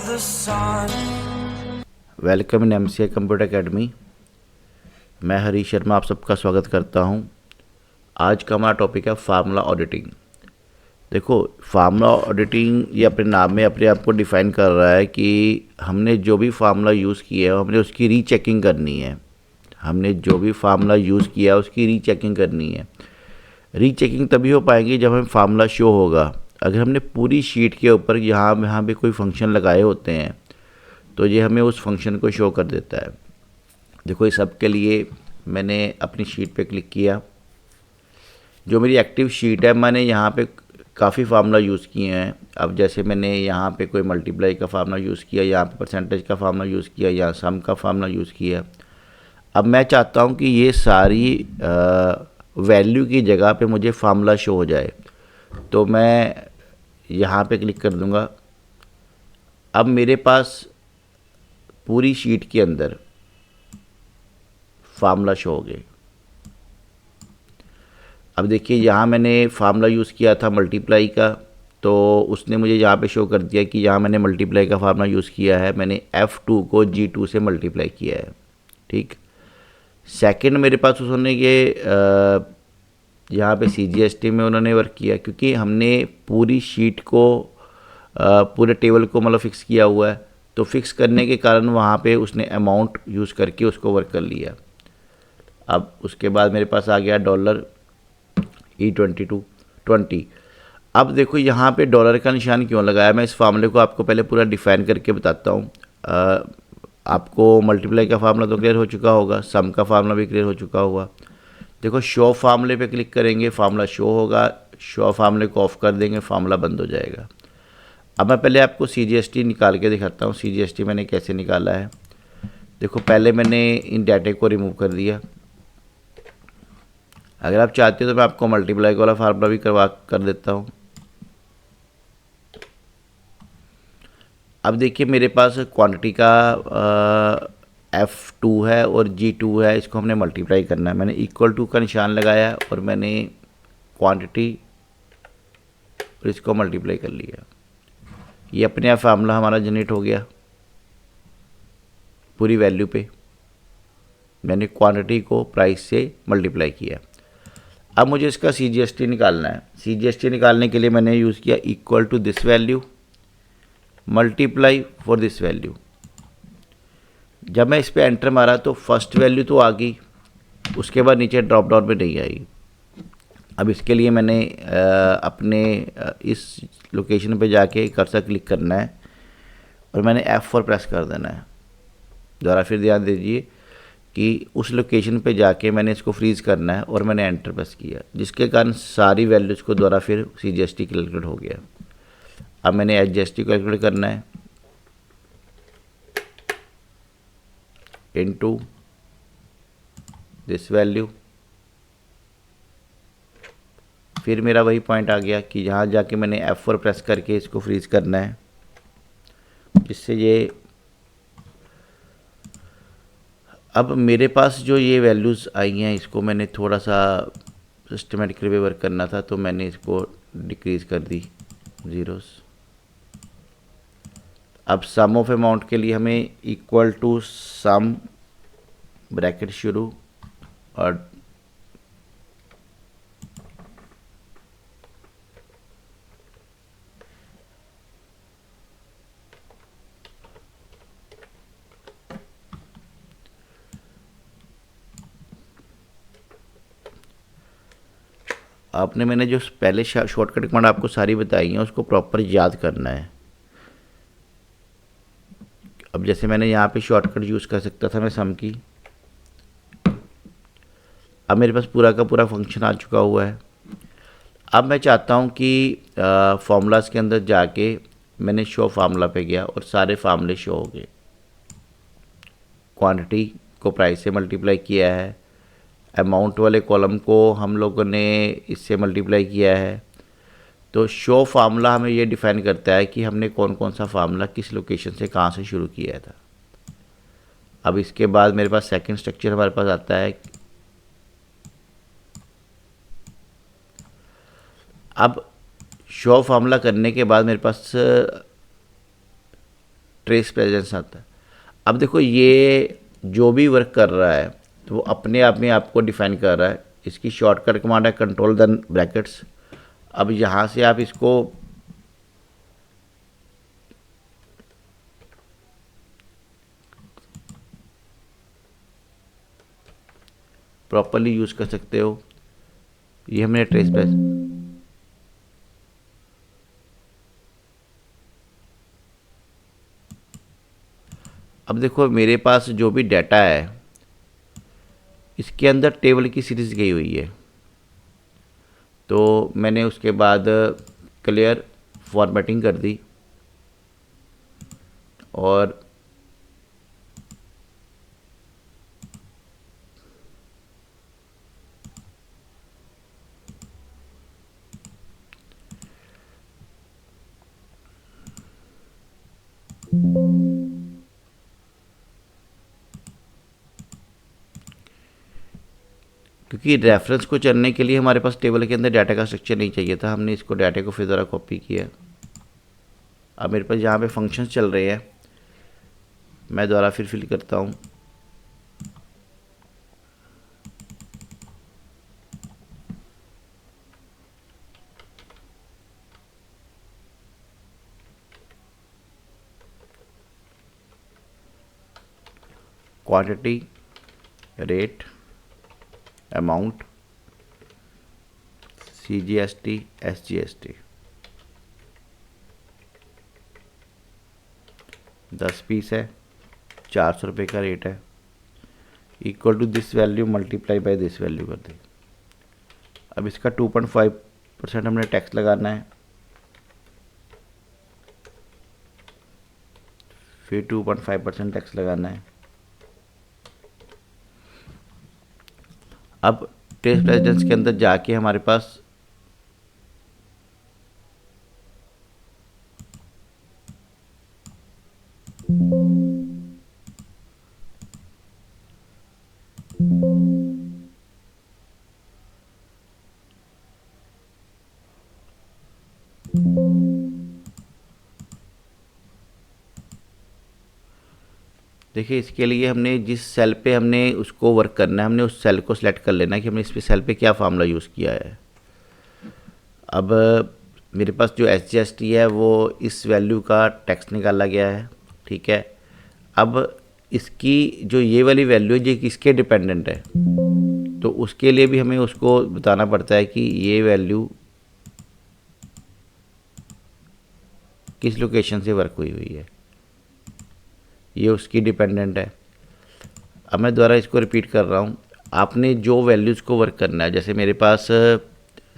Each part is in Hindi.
the sun. Welcome in MCA computer academy. मैं हरीश शर्मा आप सबका स्वागत करता हूं। आज का हमारा टॉपिक है फार्मूला ऑडिटिंग। देखो, फार्मूला ऑडिटिंग ये अपने नाम में अपने आप को डिफ़ाइन कर रहा है कि हमने जो भी फार्मूला यूज़ किया है हमने उसकी रीचेकिंग करनी है। हमने जो भी फार्मूला यूज़ किया है उसकी रीचेकिंग करनी है। रीचेकिंग तभी हो पाएगी जब हमें फार्मूला शो होगा। अगर हमने पूरी शीट के ऊपर यहाँ पे कोई फंक्शन लगाए होते हैं तो ये हमें उस फंक्शन को शो कर देता है। देखो, इस सब के लिए मैंने अपनी शीट पे क्लिक किया। जो मेरी एक्टिव शीट है मैंने यहाँ पे काफ़ी फार्मूला यूज़ किए हैं। अब जैसे मैंने यहाँ पे कोई मल्टीप्लाई का फार्मूला यूज़ किया, यहाँ पे परसेंटेज का फार्मूला यूज़ किया, यहाँ सम का फार्मूला यूज़ किया। अब मैं चाहता हूँ कि ये सारी वैल्यू की जगह पे मुझे फार्मूला शो हो जाए, तो मैं यहाँ पे क्लिक कर दूँगा। अब मेरे पास पूरी शीट के अंदर फार्मूला शो हो गए। अब देखिए, यहाँ मैंने फार्मूला यूज़ किया था मल्टीप्लाई का, तो उसने मुझे यहाँ पे शो कर दिया कि यहाँ मैंने मल्टीप्लाई का फार्मूला यूज़ किया है। मैंने F2 को G2 से मल्टीप्लाई किया है। ठीक। सेकंड मेरे पास उन्होंने ये यहाँ पे CGST में उन्होंने वर्क किया, क्योंकि हमने पूरी शीट को पूरे टेबल को मतलब फ़िक्स किया हुआ है, तो फिक्स करने के कारण वहाँ पे उसने अमाउंट यूज़ करके उसको वर्क कर लिया। अब उसके बाद मेरे पास आ गया $E2220। अब देखो, यहाँ पे डॉलर का निशान क्यों लगाया, मैं इस फार्मूले को आपको पहले पूरा डिफ़ाइन करके बताता हूँ। आपको मल्टीप्लाई का फार्मूला तो क्लियर हो चुका होगा, सम का फार्मूला भी क्लियर हो चुका होगा। देखो, शो फार्मूले पे क्लिक करेंगे, फार्मूला शो होगा। शो फार्मूले को ऑफ कर देंगे, फार्मूला बंद हो जाएगा। अब मैं पहले आपको CGST निकाल के दिखाता हूँ। CGST मैंने कैसे निकाला है। देखो, पहले मैंने इन डाटे को रिमूव कर दिया। अगर आप चाहते हो तो मैं आपको मल्टीप्लाई वाला फार्मूला भी कर देता हूँ। अब देखिए, मेरे पास क्वांटिटी का F2 है और G2 है, इसको हमने मल्टीप्लाई करना है। मैंने इक्वल टू का निशान लगाया और मैंने क्वांटिटी और इसको मल्टीप्लाई कर लिया। ये अपने आप फार्मूला हमारा जनरेट हो गया पूरी वैल्यू पे। मैंने क्वांटिटी को प्राइस से मल्टीप्लाई किया। अब मुझे इसका CGST निकालना है। CGST निकालने के लिए मैंने यूज़ किया equal to this value multiply for this value. जब मैं इस पर एंटर मारा तो फर्स्ट वैल्यू तो आ गई, उसके बाद नीचे ड्रॉप डाउन में नहीं आई। अब इसके लिए मैंने अपने इस लोकेशन पे जाके कर्सर क्लिक करना है और मैंने F4 प्रेस कर देना है। दोबारा फिर ध्यान दीजिए कि उस लोकेशन पे जाके मैंने इसको फ्रीज़ करना है और मैंने एंटर प्रेस किया, जिसके कारण सारी वैल्यूज़ को दोबारा फिर CGST कैलकुलेट हो गया। अब मैंने HGST कैलकुलेट करना है इनटू दिस वैल्यू। फिर मेरा वही पॉइंट आ गया कि यहाँ जाके मैंने F4 प्रेस करके इसको फ्रीज़ करना है, जिससे ये अब मेरे पास जो ये वैल्यूज़ आई हैं इसको मैंने थोड़ा सा सिस्टमेटिकली वर्क करना था, तो मैंने इसको डिक्रीज़ कर दी ज़ीरोस। अब सम ऑफ अमाउंट के लिए हमें इक्वल टू सम ब्रैकेट शुरू और मैंने जो पहले शॉर्टकट कमांड आपको सारी बताई हैं उसको प्रॉपर याद करना है। अब जैसे मैंने यहाँ पे शॉर्टकट यूज़ कर सकता था मैं सम की। अब मेरे पास पूरा का पूरा फंक्शन आ चुका हुआ है। अब मैं चाहता हूँ कि फार्मूलाज के अंदर जाके मैंने शो फार्मूला पे गया और सारे फार्मूले शो हो गए। क्वांटिटी को प्राइस से मल्टीप्लाई किया है, अमाउंट वाले कॉलम को हम लोगों ने इससे मल्टीप्लाई किया है। तो शो फार्मूला हमें ये डिफाइन करता है कि हमने कौन कौन सा फार्मूला किस लोकेशन से कहाँ से शुरू किया था। अब इसके बाद मेरे पास सेकंड स्ट्रक्चर हमारे पास आता है। अब शो फार्मूला करने के बाद मेरे पास ट्रेस प्रेजेंस आता है। अब देखो ये जो भी वर्क कर रहा है तो वो अपने आप में आपको डिफाइन कर रहा है। इसकी शॉर्टकट कमांड है कंट्रोल देन ब्रैकेट्स। अब यहाँ से आप इसको प्रॉपरली यूज़ कर सकते हो। ये हमने ट्रेस प्रेस, अब देखो मेरे पास जो भी डाटा है इसके अंदर टेबल की सीरीज़ गई हुई है, तो मैंने उसके बाद क्लियर फॉर्मेटिंग कर दी और क्योंकि रेफरेंस को चलने के लिए हमारे पास टेबल के अंदर डाटा का स्ट्रक्चर नहीं चाहिए था, हमने इसको डाटा को फिर ज़रा कॉपी किया। अब मेरे पास यहाँ पे फंक्शंस चल रहे हैं, मैं दोबारा फिर फिल करता हूँ। Quantity, rate, amount, CGST, SGST, 10 piece है, 400 रुपये का रेट है, equal to this value multiply by this value कर दी। अब इसका 2.5% हमने टैक्स लगाना है, फिर 2.5% टैक्स लगाना है। अब टेस्ट रेजिडेंस के अंदर जाके हमारे पास देखिए इसके लिए हमने जिस सेल पे हमने उसको वर्क करना है, हमने उस सेल को सिलेक्ट कर लेना है कि हमने इस पे सेल पे क्या फार्मूला यूज़ किया है। अब मेरे पास जो SGST है वो इस वैल्यू का टैक्स निकाला गया है, ठीक है। अब इसकी जो ये वाली वैल्यू है ये किसके डिपेंडेंट है, तो उसके लिए भी हमें उसको बताना पड़ता है कि ये वैल्यू किस लोकेशन से वर्क हुई हुई है, ये उसकी डिपेंडेंट है। अब मैं दोबारा इसको रिपीट कर रहा हूँ। आपने जो वैल्यूज़ को वर्क करना है, जैसे मेरे पास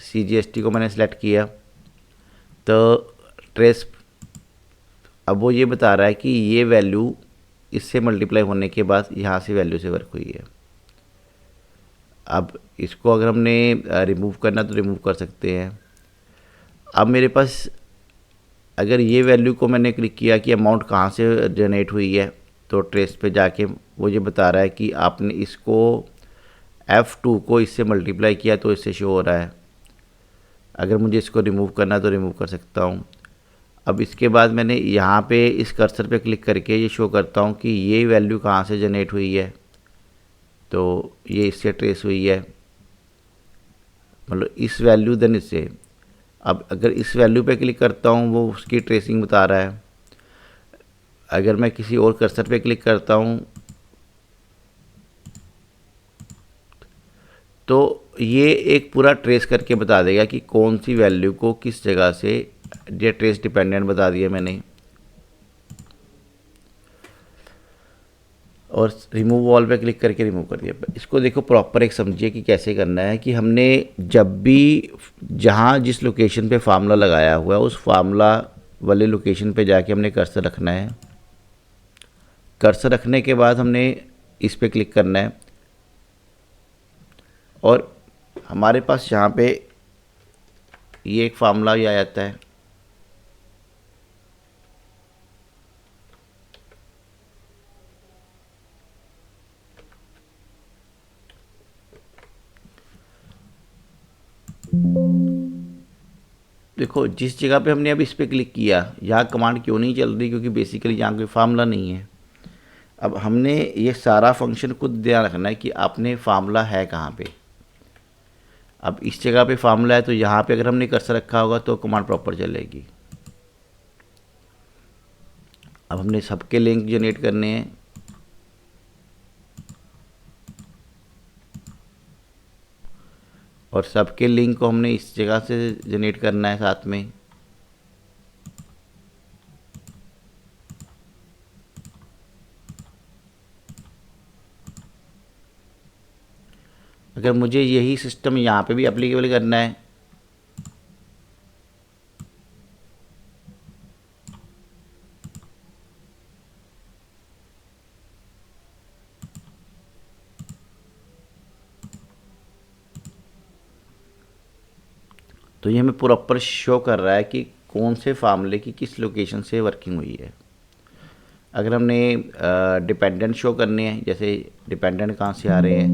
CGST को मैंने सेलेक्ट किया तो ट्रेस, अब वो ये बता रहा है कि ये वैल्यू इससे मल्टीप्लाई होने के बाद यहाँ से वैल्यू से वर्क हुई है। अब इसको अगर हमने रिमूव करना तो रिमूव कर सकते हैं। अब मेरे पास अगर ये वैल्यू को मैंने क्लिक किया कि अमाउंट कहाँ से जनरेट हुई है, तो ट्रेस पे जाके वो ये बता रहा है कि आपने इसको F2 को इससे मल्टीप्लाई किया तो इससे शो हो रहा है। अगर मुझे इसको रिमूव करना है तो रिमूव कर सकता हूँ। अब इसके बाद मैंने यहाँ पे इस कर्सर पे क्लिक करके ये शो करता हूँ कि ये वैल्यू कहाँ से जनरेट हुई है, तो ये इससे ट्रेस हुई है, मतलब इस वैल्यू देन इससे। अब अगर इस वैल्यू पे क्लिक करता हूँ वो उसकी ट्रेसिंग बता रहा है। अगर मैं किसी और कर्सर पे क्लिक करता हूँ तो ये एक पूरा ट्रेस करके बता देगा कि कौन सी वैल्यू को किस जगह से, ये ट्रेस डिपेंडेंट बता दिया मैंने। और रिमूव ऑल पे क्लिक करके रिमूव कर दिया। इसको देखो प्रॉपर एक समझिए कि कैसे करना है कि हमने जब भी जहाँ जिस लोकेशन पे फार्मूला लगाया हुआ है उस फार्मूला वाले लोकेशन पे जाके हमने कर्सर रखना है। कर्सर रखने के बाद हमने इस पे क्लिक करना है और हमारे पास यहाँ पे ये एक फार्मूला भी आ जाता है। देखो जिस जगह पे हमने अभी इस पर क्लिक किया, यहाँ कमांड क्यों नहीं चल रही, क्योंकि बेसिकली यहाँ कोई फार्मूला नहीं है। अब हमने ये सारा फंक्शन खुद ध्यान रखना है कि आपने फार्मूला है कहाँ पे। अब इस जगह पे फार्मूला है तो यहाँ पे अगर हमने कर्सर रखा होगा तो कमांड प्रॉपर चलेगी। अब हमने सबके लिंक जनरेट करने हैं, और सबके लिंक को हमने इस जगह से जनरेट करना है साथ में। अगर मुझे यही सिस्टम यहाँ पे भी एप्लीकेबल करना है तो ये हमें प्रॉपर शो कर रहा है कि कौन से फार्मूले की किस लोकेशन से वर्किंग हुई है। अगर हमने डिपेंडेंट शो करने हैं, जैसे डिपेंडेंट कहाँ से आ रहे हैं,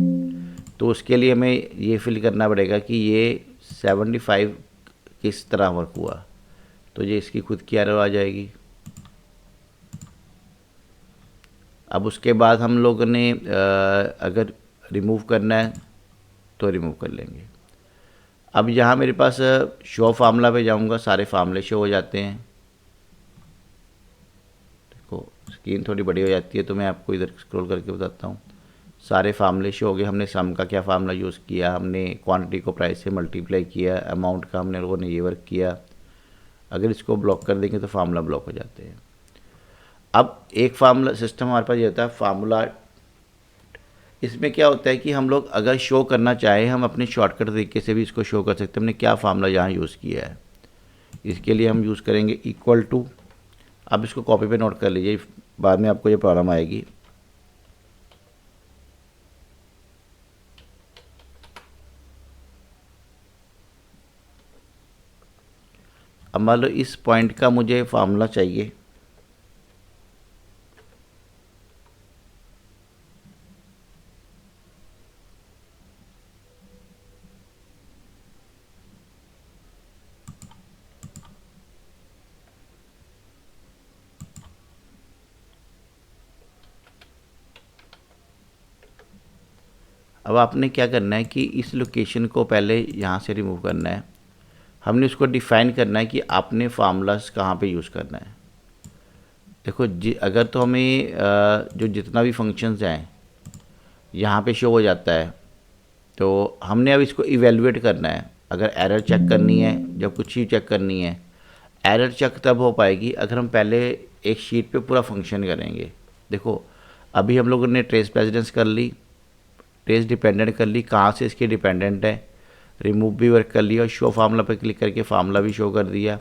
तो उसके लिए हमें ये फिल करना पड़ेगा कि ये 75 किस तरह वर्क हुआ, तो ये इसकी खुद की एरर आ जाएगी। अब उसके बाद हम लोगों ने अगर रिमूव करना है तो रिमूव कर लेंगे। अब यहाँ मेरे पास शो फार्मूला पे जाऊँगा, सारे फार्मूले शो हो जाते हैं। देखो स्क्रीन थोड़ी बड़ी हो जाती है तो मैं आपको इधर स्क्रॉल करके बताता हूँ। सारे फार्मूले शो हो गए। हमने सम का क्या फार्मूला यूज़ किया, हमने क्वांटिटी को प्राइस से मल्टीप्लाई किया, अमाउंट का हमने लोगों ने ये वर्क किया। अगर इसको ब्लॉक कर देंगे तो फार्मूला ब्लॉक हो जाते हैं। अब एक फार्मूला सिस्टम हमारे पास ये होता है फार्मूला। इसमें क्या होता है कि हम लोग अगर शो करना चाहें, हम अपने शॉर्टकट तरीके से भी इसको शो कर सकते हैं। हमने क्या फार्मूला यहाँ यूज़ किया है, इसके लिए हम यूज़ करेंगे इक्वल टू। आप इसको कॉपी पे नोट कर लीजिए, बाद में आपको ये प्रॉब्लम आएगी। अब मान लो इस पॉइंट का मुझे फार्मूला चाहिए, अब आपने क्या करना है कि इस लोकेशन को पहले यहाँ से रिमूव करना है। हमने उसको डिफ़ाइन करना है कि आपने फार्मूलाज कहाँ पे यूज़ करना है। देखो अगर तो हमें जो जितना भी फंक्शंस हैं यहाँ पे शो हो जाता है, तो हमने अब इसको इवेलुएट करना है। अगर एरर चेक करनी है, जब कुछ चीज़ चेक करनी है, एरर चेक तब हो पाएगी अगर हम पहले एक शीट पे पूरा फंक्शन करेंगे। देखो अभी हम लोगों ने ट्रेस प्रेसिडेंस कर ली, ट्रेस डिपेंडेंट कर ली, कहाँ से इसके डिपेंडेंट है, रिमूव भी वर्क कर लिया, और शो फार्मूला पर क्लिक करके फार्मूला भी शो कर दिया।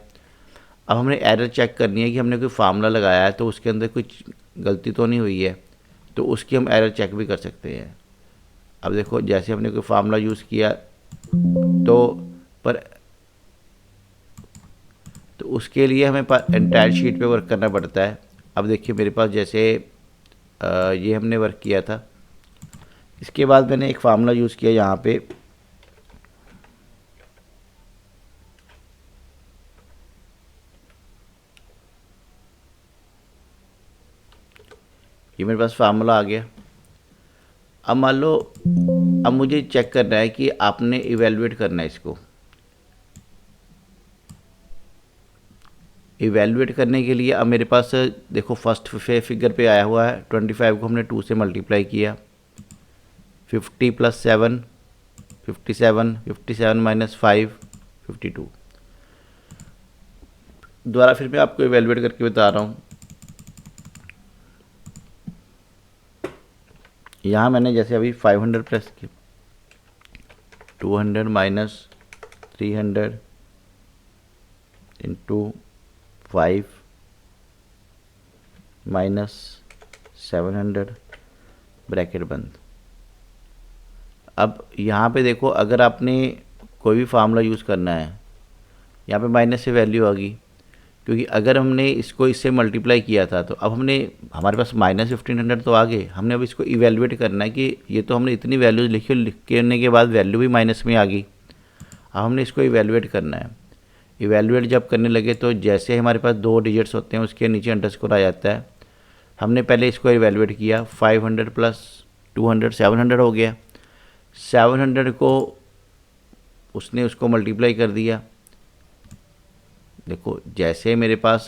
अब हमने एरर चेक करनी है कि हमने कोई फार्मूला लगाया है तो उसके अंदर कुछ गलती तो नहीं हुई है, तो उसकी हम एरर चेक भी कर सकते हैं। अब देखो जैसे हमने कोई फार्मूला यूज़ किया तो उसके लिए हमें एंटायर शीट पे वर्क करना पड़ता है। अब देखिए मेरे पास जैसे ये हमने वर्क किया था, इसके बाद मैंने एक फार्मूला यूज़ किया यहाँ पे, ये मेरे पास फार्मूला आ गया। अब मान लो अब मुझे चेक करना है कि आपने इवेलुएट करना है इसको। इवेलुएट करने के लिए अब मेरे पास देखो फर्स्ट फिगर पे आया हुआ है 25 को हमने 2 से मल्टीप्लाई किया, 50 + 7 57, 57 - 5 52। दोबारा फिर मैं आपको इवेलुएट करके बता रहा हूँ। यहाँ मैंने जैसे अभी 500 प्लस किया, 200 - 300 × 5 - 700 ब्रैकेट बंद। अब यहाँ पे देखो अगर आपने कोई भी फार्मूला यूज़ करना है, यहाँ पे माइनस से वैल्यू आ गई, क्योंकि अगर हमने इसको इससे मल्टीप्लाई किया था तो अब हमारे पास -1500 तो आ गए। हमने अब इसको इवेलुएट करना है कि ये तो हमने इतनी वैल्यूज लिखी, लिख करने के बाद वैल्यू भी माइनस में आ गई। अब हमने इसको इवेलुएट करना है। इवेलुएट जब करने लगे तो जैसे ही हमारे पास 2 डिजिट्स होते हैं उसके नीचे अंडरस्कोर आ जाता है। हमने पहले इसको इवेलुएट किया, 500 प्लस 200 700 हो गया। 700 को उसने उसको मल्टीप्लाई कर दिया। देखो जैसे मेरे पास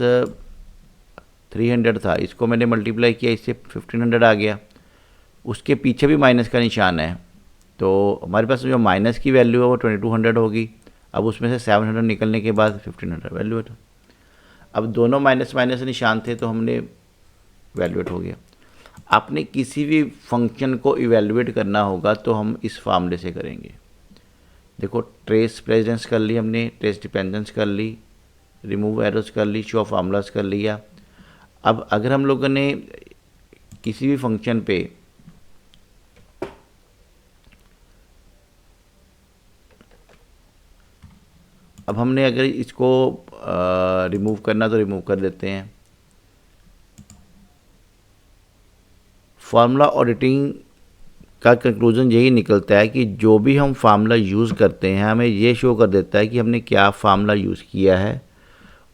300 था, इसको मैंने मल्टीप्लाई किया, इससे 1500 आ गया। उसके पीछे भी माइनस का निशान है, तो हमारे पास जो माइनस की वैल्यू है वो 2200 होगी। अब उसमें से 700 निकलने के बाद 1500 वैल्यूएट। अब दोनों माइनस माइनस निशान थे तो हमने वैल्यूएट हो गया। आपने किसी भी फंक्शन को इवेलुएट करना होगा तो हम इस फार्मूले से करेंगे। देखो ट्रेस प्रेजेंस कर ली हमने, ट्रेस डिपेंडेंस कर ली, रिमूव एरोस कर ली, शो फार्मूलाज कर लिया। अब अगर हम लोगों ने किसी भी फंक्शन पे अब हमने अगर इसको रिमूव करना तो रिमूव कर देते हैं। फार्मूला ऑडिटिंग का कंक्लूजन यही निकलता है कि जो भी हम फार्मूला यूज़ करते हैं हमें ये शो कर देता है कि हमने क्या फार्मूला यूज़ किया है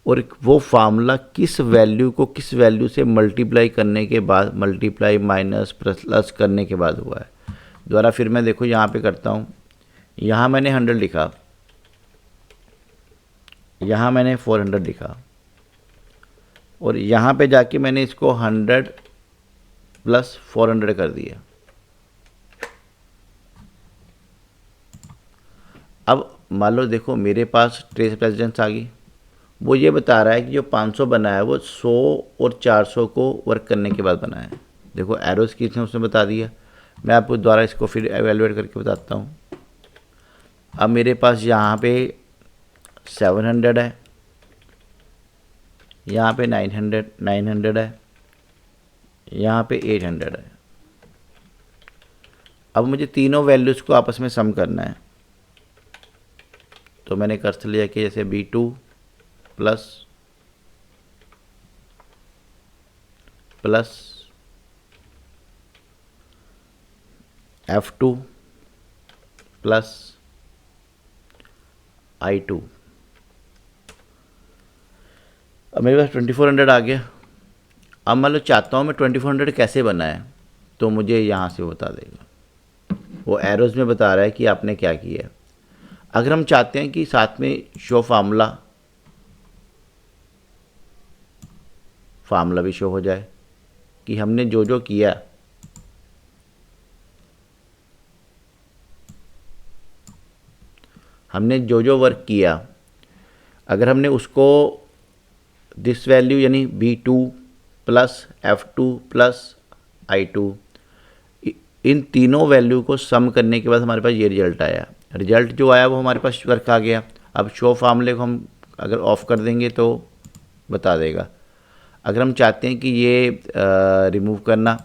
और वो फार्मूला किस वैल्यू को किस वैल्यू से मल्टीप्लाई करने के बाद, मल्टीप्लाई माइनस प्लस करने के बाद हुआ है। दोबारा फिर मैं देखो यहाँ पे करता हूँ। यहाँ मैंने 100 लिखा, यहाँ मैंने 400 लिखा और यहाँ पे जाके मैंने इसको 100 प्लस 400 कर दिया। अब मान लो देखो मेरे पास ट्रेस प्रेजेंस आ गई, वो ये बता रहा है कि जो 500 बना है वो 100 और 400 को वर्क करने के बाद बना है। देखो एरोस कितने उसने बता दिया। मैं आपको दोबारा इसको फिर एवेलुएट करके बताता हूँ। अब मेरे पास यहाँ पे 700 है, यहाँ पे 900 है, यहाँ पे 800 है। अब मुझे तीनों वैल्यूज़ को आपस में सम करना है, तो मैंने कर लिया कि जैसे B2 plus F2 plus I2। अब मेरे पास 2400 आ गया। अब मान लो चाहता हूँ मैं 2400 कैसे बना है, तो मुझे यहाँ से बता देगा, वो एरोज में बता रहा है कि आपने क्या किया है। अगर हम चाहते हैं कि साथ में शो फार्मूला भी शो हो जाए कि हमने जो जो किया, हमने जो जो वर्क किया, अगर हमने उसको दिस वैल्यू यानी B2 plus F2 plus I2 इन तीनों वैल्यू को सम करने के बाद हमारे पास ये रिजल्ट आया। रिजल्ट जो आया वो हमारे पास वर्क आ गया। अब शो फार्मूले को हम अगर ऑफ कर देंगे तो बता देगा। अगर हम चाहते हैं कि ये रिमूव करना,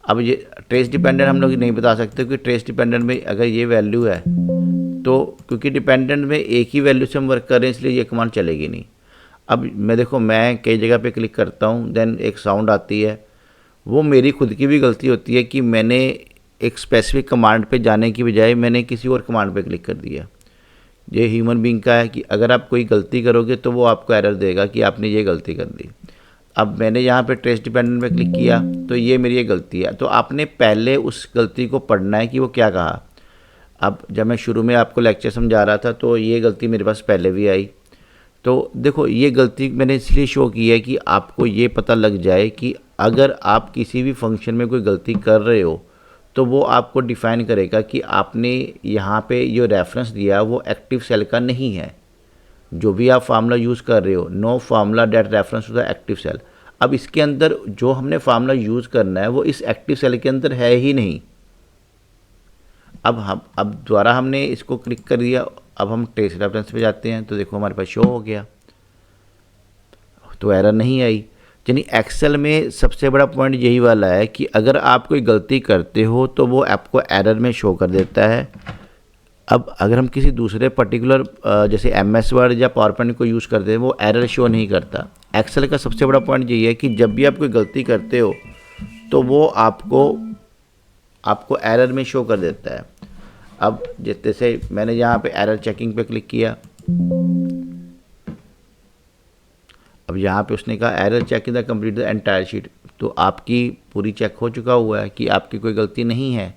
अब ये ट्रेस डिपेंडेंट हम लोग नहीं बता सकते क्योंकि ट्रेस डिपेंडेंट में अगर ये वैल्यू है तो क्योंकि डिपेंडेंट में एक ही वैल्यू से हम वर्क कर रहे हैं इसलिए ये कमांड चलेगी नहीं। अब मैं देखो मैं कई जगह पे क्लिक करता हूँ, देन एक साउंड आती है, वो मेरी खुद की भी गलती होती है कि मैंने एक स्पेसिफिक कमांड पे जाने की बजाय मैंने किसी और कमांड पे क्लिक कर दिया। ये ह्यूमन बीइंग का है कि अगर आप कोई गलती करोगे तो वो आपको एरर देगा कि आपने ये गलती कर दी। अब मैंने यहाँ पे ट्रेस डिपेंडेंट पे क्लिक किया तो ये मेरी ये गलती है, तो आपने पहले उस गलती को पढ़ना है कि वो क्या कहा। अब जब मैं शुरू में आपको लेक्चर समझा रहा था तो ये गलती मेरे पास पहले भी आई। तो देखो ये गलती मैंने इसलिए शो की है कि आपको ये पता लग जाए कि अगर आप किसी भी फंक्शन में कोई गलती कर रहे हो तो वो आपको डिफ़ाइन करेगा कि आपने यहाँ पे जो रेफरेंस दिया वो एक्टिव सेल का नहीं है। जो भी आप फार्मूला यूज़ कर रहे हो, no formula that reference to the active cell. अब इसके अंदर जो हमने फार्मूला यूज़ करना है वो इस एक्टिव सेल के अंदर है ही नहीं। अब दोबारा हमने इसको क्लिक कर दिया। अब हम ट्रेस रेफरेंस पे जाते हैं तो देखो हमारे पास शो हो गया, तो एरर नहीं आई। यानी एक्सेल में सबसे बड़ा पॉइंट यही वाला है कि अगर आप कोई गलती करते हो तो वो आपको एरर में शो कर देता है। अब अगर हम किसी दूसरे पर्टिकुलर जैसे MS वर्ड या पावर पॉइंट को यूज़ करते हैं वो एरर शो नहीं करता। एक्सेल का सबसे बड़ा पॉइंट यही है कि जब भी आप कोई गलती करते हो तो वो आपको एरर में शो कर देता है। अब जैसे मैंने यहाँ पे एरर चेकिंग पे क्लिक किया, अब यहाँ पे उसने कहा error check in the complete the entire sheet, तो आपकी पूरी चेक हो चुका हुआ है कि आपकी कोई गलती नहीं है।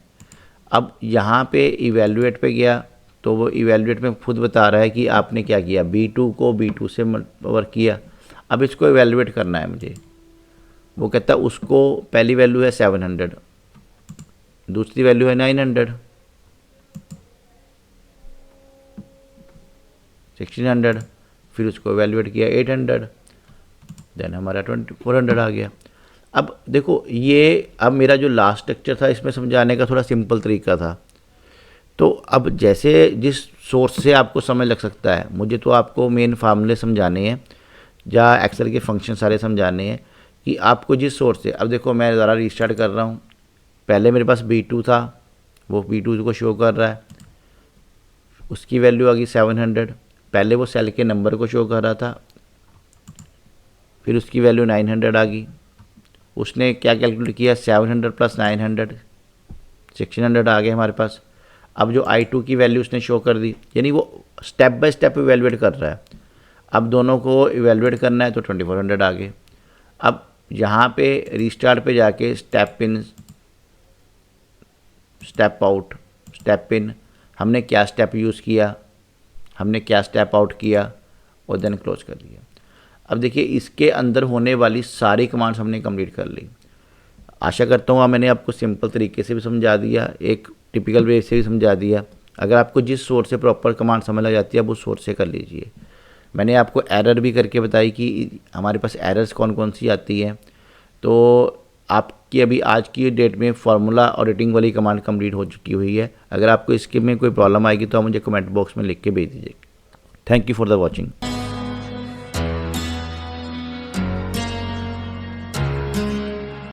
अब यहाँ पे इवेलुएट पे गया तो वो इवेलुएट में खुद बता रहा है कि आपने क्या किया, B2 को B2 से वर्क किया। अब इसको इवेलुएट करना है मुझे। वो कहता है उसको पहली वैल्यू है 700, दूसरी वैल्यू है 900, 1600, फिर उसको इवेलुएट किया 800, देन हमारा 2400 आ गया। अब देखो ये, अब मेरा जो लास्ट लेक्चर था इसमें समझाने का थोड़ा सिंपल तरीका था। तो अब जैसे जिस सोर्स से आपको समझ लग सकता है, मुझे तो आपको मेन फार्मूले समझाने हैं या एक्सेल के फंक्शन सारे समझाने हैं कि आपको जिस सोर्स से। अब देखो मैं ज़रा रीस्टार्ट कर रहा हूँ। पहले मेरे पास B2 था, वो B2 को शो कर रहा है, उसकी वैल्यू आ गई 700। पहले वो सेल के नंबर को शो कर रहा था, फिर उसकी वैल्यू 900 आ गई। उसने क्या कैलकुलेट किया, 700 प्लस 900, 1600 आ गए हमारे पास। अब जो I2 की वैल्यू उसने शो कर दी, यानी वो स्टेप बाय स्टेप इवेलुएट कर रहा है। अब दोनों को इवेलुएट करना है तो 2400 आ गए। अब यहाँ पे रीस्टार्ट पे जाके step in, step out, step in, हमने क्या स्टेप यूज़ किया, हमने क्या स्टेप आउट किया और देन क्लोज कर दिया। अब देखिए इसके अंदर होने वाली सारी कमांड्स हमने कंप्लीट कर ली। आशा करता हूँ मैंने आपको सिंपल तरीके से भी समझा दिया, एक टिपिकल वे से भी समझा दिया। अगर आपको जिस सोर्स से प्रॉपर कमांड समझ लग जाती है वो सोर्स से कर लीजिए। मैंने आपको एरर भी करके बताई कि हमारे पास एरर्स कौन कौन सी आती हैं। तो आपकी अभी आज की डेट में फार्मूला ऑडिटिंग वाली कमांड कंप्लीट हो चुकी हुई है। अगर आपको इसके में कोई प्रॉब्लम आएगी तो आप मुझे कमेंट बॉक्स में लिख के भेज दीजिए। Thank you for the watching.